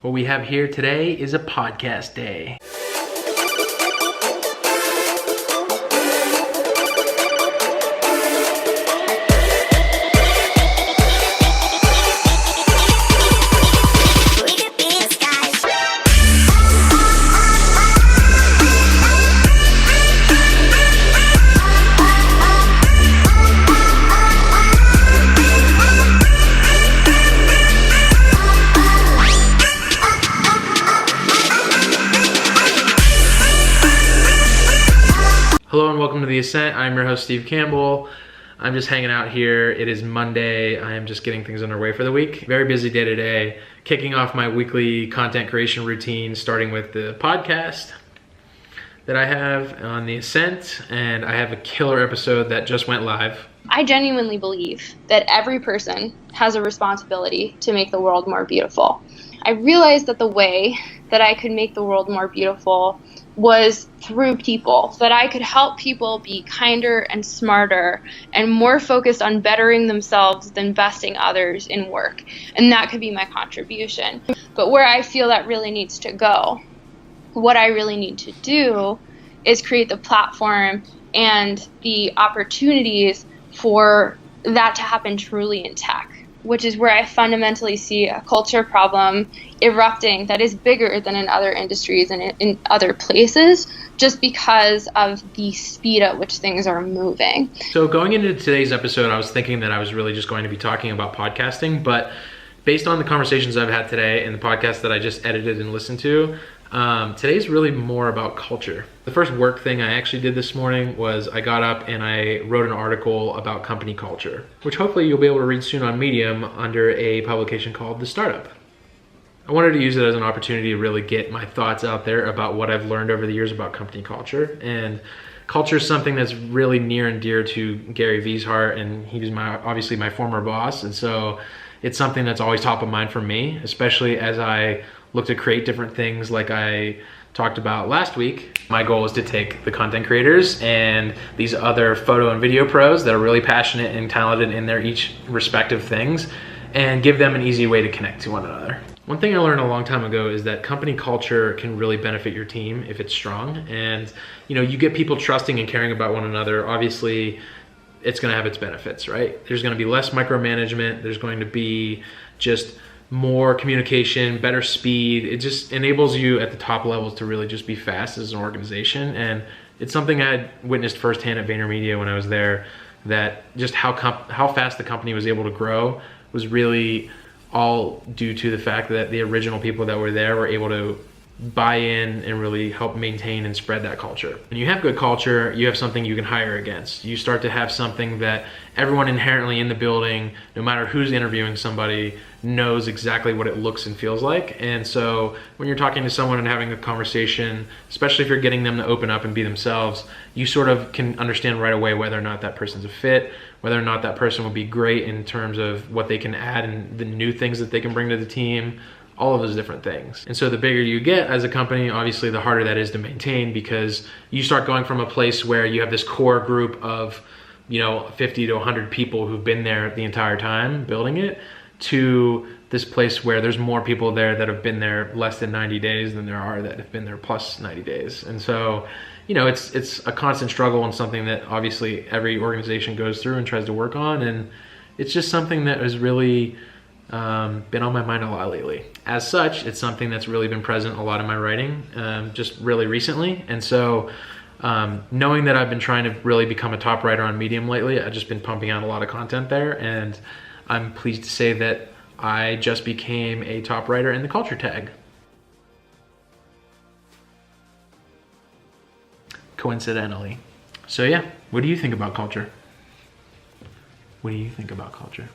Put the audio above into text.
What we have here today is a podcast day. Hello and welcome to the Ascent. I'm your host, Steve Campbell. I'm just hanging out here. It is Monday. I am just getting things underway for the week. Very busy day today. Kicking off my weekly content creation routine, starting with the podcast that I have on the Ascent. And I have a killer episode that just went live. I genuinely believe that every person has a responsibility to make the world more beautiful. I realized that the way that I could make the world more beautiful was through people, that I could help people be kinder and smarter and more focused on bettering themselves than besting others in work. And that could be my contribution. But where I feel that really needs to go, what I really need to do is create the platform and the opportunities for that to happen truly in tech, which is where I fundamentally see a culture problem erupting that is bigger than in other industries and in other places, just because of the speed at which things are moving. So going into today's episode, I was thinking that I was really just going to be talking about podcasting, but based on the conversations I've had today and the podcast that I just edited and listened to, today's really more about culture. The first work thing I actually did this morning was I got up and I wrote an article about company culture, which hopefully you'll be able to read soon on Medium under a publication called The Startup. I wanted to use it as an opportunity to really get my thoughts out there about what I've learned over the years about company culture. And culture is something that's really near and dear to Gary Vee's heart, and he was obviously my former boss. And so it's something that's always top of mind for me, especially as I look to create different things like I talked about last week. My goal is to take the content creators and these other photo and video pros that are really passionate and talented in their each respective things and give them an easy way to connect to one another. One thing I learned a long time ago is that company culture can really benefit your team if it's strong. And you get people trusting and caring about one another. Obviously, it's gonna have its benefits, right? There's gonna be less micromanagement. There's going to be just more communication, better speed. It just enables you at the top levels to really just be fast as an organization. And it's something I had witnessed firsthand at VaynerMedia when I was there, that just how fast the company was able to grow was really all due to the fact that the original people that were there were able to buy in and really help maintain and spread that culture. When you have good culture, you have something you can hire against. You start to have something that everyone inherently in the building, no matter who's interviewing somebody, knows exactly what it looks and feels like. And so when you're talking to someone and having a conversation, especially if you're getting them to open up and be themselves, you sort of can understand right away whether or not that person's a fit, whether or not that person will be great in terms of what they can add and the new things that they can bring to the team, all of those different things. And so the bigger you get as a company, obviously the harder that is to maintain, because you start going from a place where you have this core group of 50 to 100 people who've been there the entire time building it, to this place where there's more people there that have been there less than 90 days than there are that have been there plus 90 days. And so it's a constant struggle and something that obviously every organization goes through and tries to work on. And it's just something that has really been on my mind a lot lately. As such, it's something that's really been present a lot in my writing, just really recently. And so knowing that I've been trying to really become a top writer on Medium lately, I've just been pumping out a lot of content there. And I'm pleased to say that I just became a top writer in the culture tag. Coincidentally. So yeah, what do you think about culture? What do you think about culture?